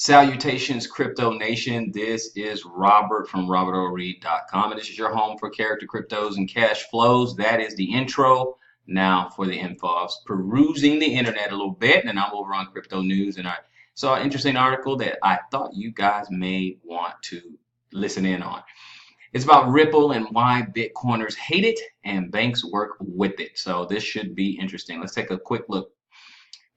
Salutations, Crypto Nation. This is Robert from robertoreed.com, and this is your home for character cryptos and cash flows. That is the intro. Now for the info. I was perusing the internet a little bit, and I'm over on Crypto News, and I saw an interesting article that I thought you guys may want to listen in on. It's about Ripple and why Bitcoiners hate it and banks work with it. So this should be interesting. Let's take a quick look.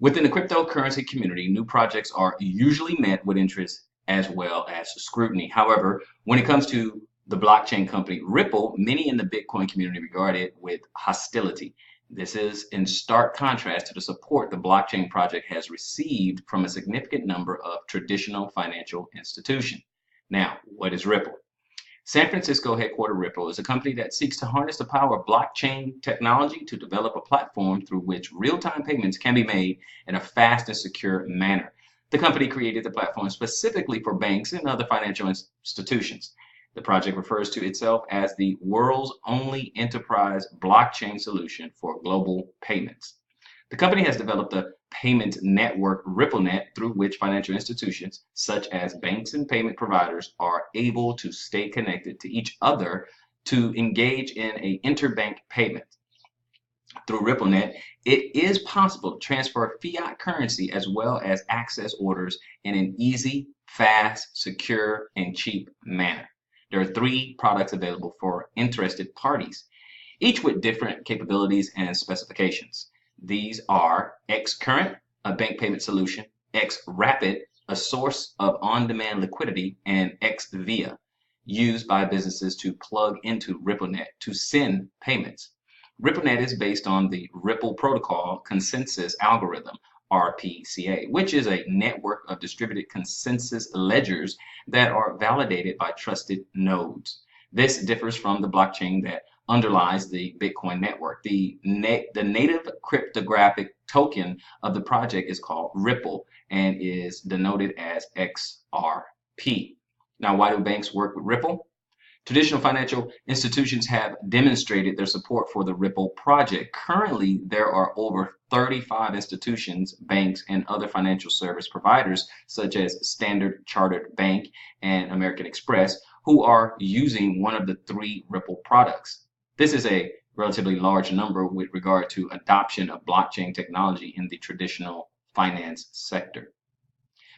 Within the cryptocurrency community, new projects are usually met with interest as well as scrutiny. However, when it comes to the blockchain company Ripple, many in the Bitcoin community regard it with hostility. This is in stark contrast to the support the blockchain project has received from a significant number of traditional financial institutions. Now, what is Ripple? San Francisco headquartered Ripple is a company that seeks to harness the power of blockchain technology to develop a platform through which real-time payments can be made in a fast and secure manner. The company created the platform specifically for banks and other financial institutions. The project refers to itself as the world's only enterprise blockchain solution for global payments. The company has developed a payment network, RippleNet, through which financial institutions, such as banks and payment providers, are able to stay connected to each other to engage in an interbank payment. Through RippleNet, it is possible to transfer fiat currency as well as access orders in an easy, fast, secure, and cheap manner. There are 3 products available for interested parties, each with different capabilities and specifications. These are xCurrent, a bank payment solution, xRapid, a source of on-demand liquidity, and xVia, used by businesses to plug into RippleNet to send payments. RippleNet is based on the Ripple Protocol Consensus Algorithm, RPCA, which is a network of distributed consensus ledgers that are validated by trusted nodes. This differs from the blockchain that underlies the Bitcoin network. The native cryptographic token of the project is called Ripple and is denoted as XRP. Now, why do banks work with Ripple? Traditional financial institutions have demonstrated their support for the Ripple project. Currently, there are over 35 institutions, banks, and other financial service providers, such as Standard Chartered Bank and American Express, who are using one of the 3 Ripple products. This is a relatively large number with regard to adoption of blockchain technology in the traditional finance sector.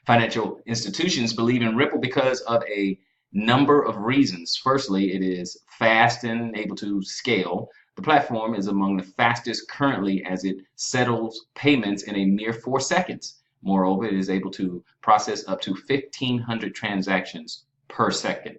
Financial institutions believe in Ripple because of a number of reasons. Firstly, it is fast and able to scale. The platform is among the fastest currently as it settles payments in a mere 4 seconds. Moreover, it is able to process up to 1,500 transactions per second.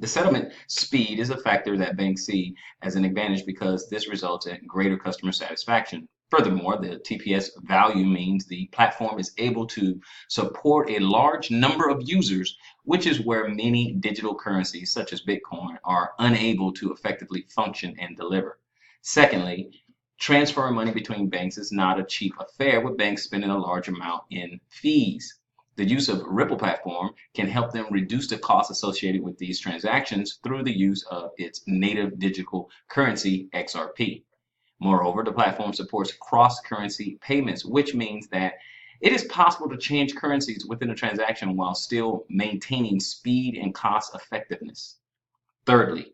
The settlement speed is a factor that banks see as an advantage because this results in greater customer satisfaction. Furthermore, the TPS value means the platform is able to support a large number of users, which is where many digital currencies such as Bitcoin are unable to effectively function and deliver. Secondly, transferring money between banks is not a cheap affair, with banks spending a large amount in fees. The use of Ripple platform can help them reduce the costs associated with these transactions through the use of its native digital currency, XRP. Moreover, the platform supports cross-currency payments, which means that it is possible to change currencies within a transaction while still maintaining speed and cost effectiveness. Thirdly,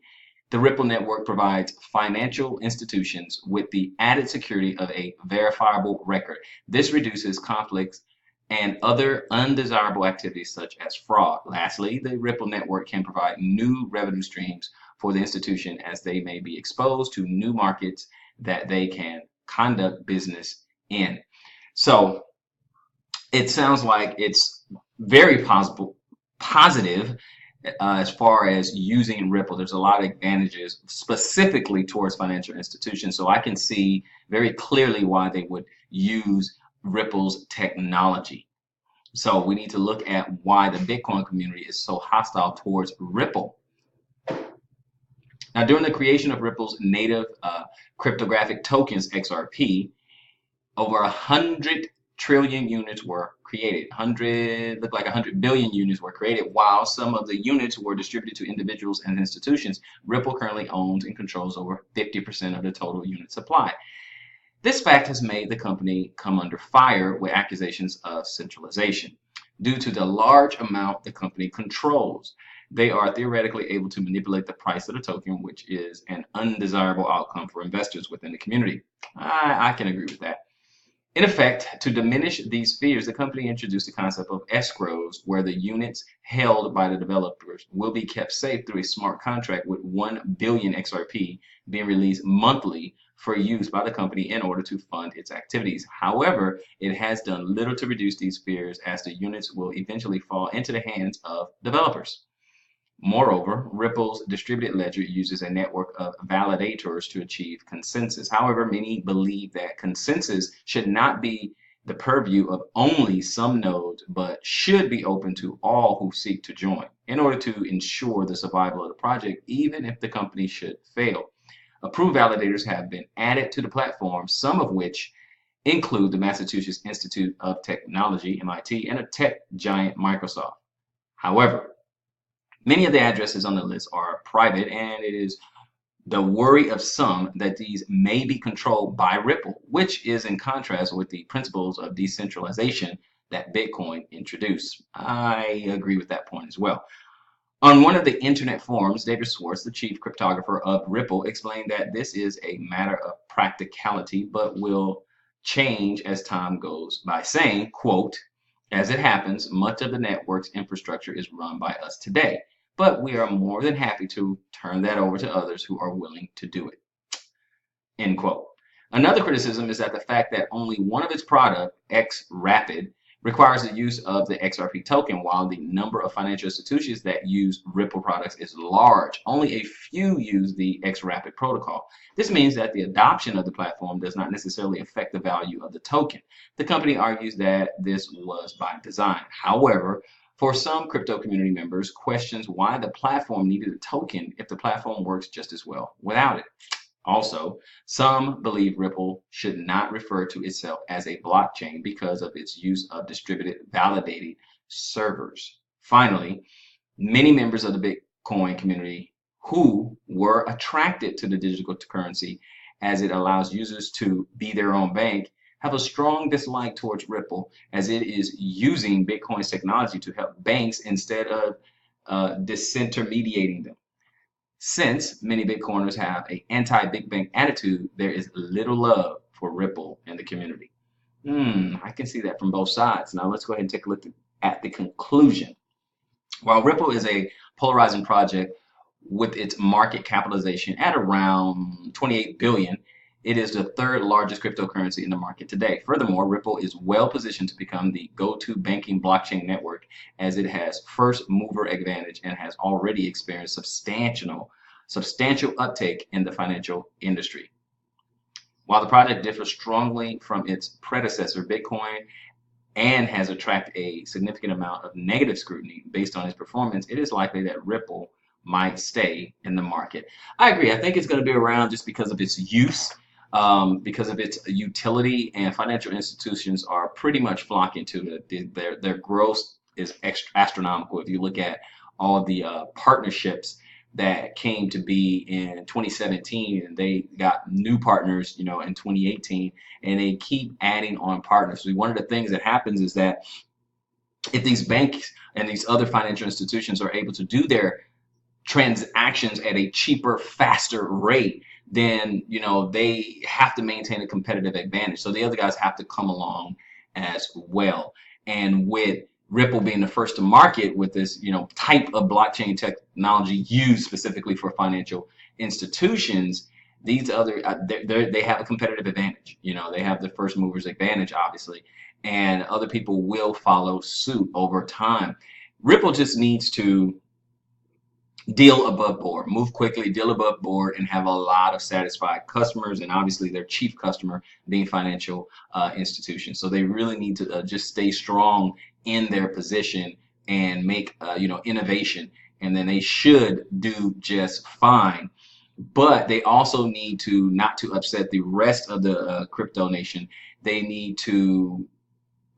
the Ripple network provides financial institutions with the added security of a verifiable record. This reduces conflicts and other undesirable activities such as fraud. Lastly, the Ripple network can provide new revenue streams for the institution as they may be exposed to new markets that they can conduct business in. So it sounds like it's very positive as far as using Ripple. There's a lot of advantages specifically towards financial institutions. So I can see very clearly why they would use Ripple's technology. So we need to look at why the Bitcoin community is so hostile towards Ripple. Now, during the creation of Ripple's native cryptographic tokens, XRP, over 100 trillion units were created. 100 billion units were created. While some of the units were distributed to individuals and institutions, Ripple currently owns and controls over 50% of the total unit supply. This fact has made the company come under fire with accusations of centralization. due to the large amount the company controls. They are theoretically able to manipulate the price of the token, which is an undesirable outcome for investors within the community. I can agree with that. In effect, to diminish these fears, the company introduced the concept of escrows, where the units held by the developers will be kept safe through a smart contract with 1 billion XRP being released monthly for use by the company in order to fund its activities. However, it has done little to reduce these fears as the units will eventually fall into the hands of developers. Moreover, Ripple's distributed ledger uses a network of validators to achieve consensus. However, many believe that consensus should not be the purview of only some nodes, but should be open to all who seek to join in order to ensure the survival of the project, even if the company should fail. Approved validators have been added to the platform, some of which include the Massachusetts Institute of Technology, MIT, and a tech giant, Microsoft. However, many of the addresses on the list are private, and it is the worry of some that these may be controlled by Ripple, which is in contrast with the principles of decentralization that Bitcoin introduced. I agree with that point as well. On one of the internet forums, David Schwartz, the chief cryptographer of Ripple, explained that this is a matter of practicality, but will change as time goes by, saying, quote, as it happens, much of the network's infrastructure is run by us today, but we are more than happy to turn that over to others who are willing to do it, end quote. Another criticism is that the fact that only one of its product, X Rapid, requires the use of the XRP token, while the number of financial institutions that use Ripple products is large. Only a few use the X Rapid protocol. This means that the adoption of the platform does not necessarily affect the value of the token. The company argues that this was by design. However, for some crypto community members, questions why the platform needed a token if the platform works just as well without it. Also, some believe Ripple should not refer to itself as a blockchain because of its use of distributed validated servers. Finally, many members of the Bitcoin community who were attracted to the digital currency as it allows users to be their own bank have a strong dislike towards Ripple as it is using Bitcoin's technology to help banks instead of disintermediating them. Since many Bitcoiners have an anti-big bank attitude, there is little love for Ripple in the community. I can see that from both sides. Now let's go ahead and take a look at the conclusion. While Ripple is a polarizing project with its market capitalization at around 28 billion, it is the third largest cryptocurrency in the market today. Furthermore, Ripple is well positioned to become the go-to banking blockchain network as it has first mover advantage and has already experienced substantial uptake in the financial industry. While the project differs strongly from its predecessor, Bitcoin, and has attracted a significant amount of negative scrutiny based on its performance, it is likely that Ripple might stay in the market. I agree. I think it's going to be around just because of its use. Because of its utility, and financial institutions are pretty much flocking to it. Their growth is astronomical. If you look at all the partnerships that came to be in 2017, and they got new partners, in 2018, and they keep adding on partners. So one of the things that happens is that if these banks and these other financial institutions are able to do their transactions at a cheaper, faster rate, then they have to maintain a competitive advantage. So the other guys have to come along as well. And with Ripple being the first to market with this type of blockchain technology used specifically for financial institutions, these other they have a competitive advantage. They have the first movers advantage, obviously, and other people will follow suit over time. Ripple just needs to deal above board, move quickly, deal above board, and have a lot of satisfied customers, and obviously their chief customer being financial institutions. So they really need to just stay strong in their position and make innovation, and then they should do just fine. But they also need to not to upset the rest of the crypto nation. They need to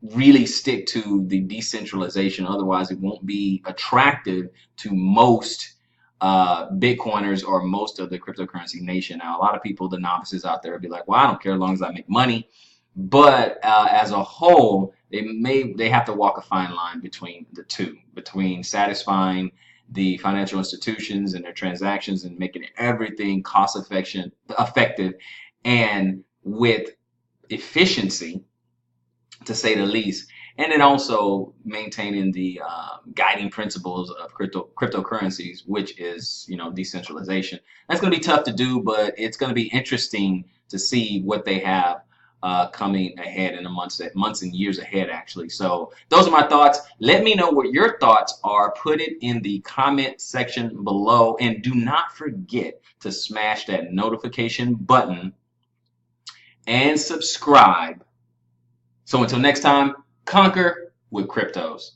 really stick to the decentralization, otherwise it won't be attractive to most Bitcoiners or most of the cryptocurrency nation. Now, a lot of people, the novices out there, will be like, well, I don't care as long as I make money. But as a whole, they have to walk a fine line between the two, between satisfying the financial institutions and their transactions and making everything cost effective and with efficiency, to say the least, and then also maintaining the guiding principles of cryptocurrencies, which is decentralization. That's going to be tough to do, but it's going to be interesting to see what they have coming ahead in the months and years ahead, actually. So those are my thoughts. Let me know what your thoughts are. Put it in the comment section below, and do not forget to smash that notification button and subscribe. So until next time, conquer with cryptos.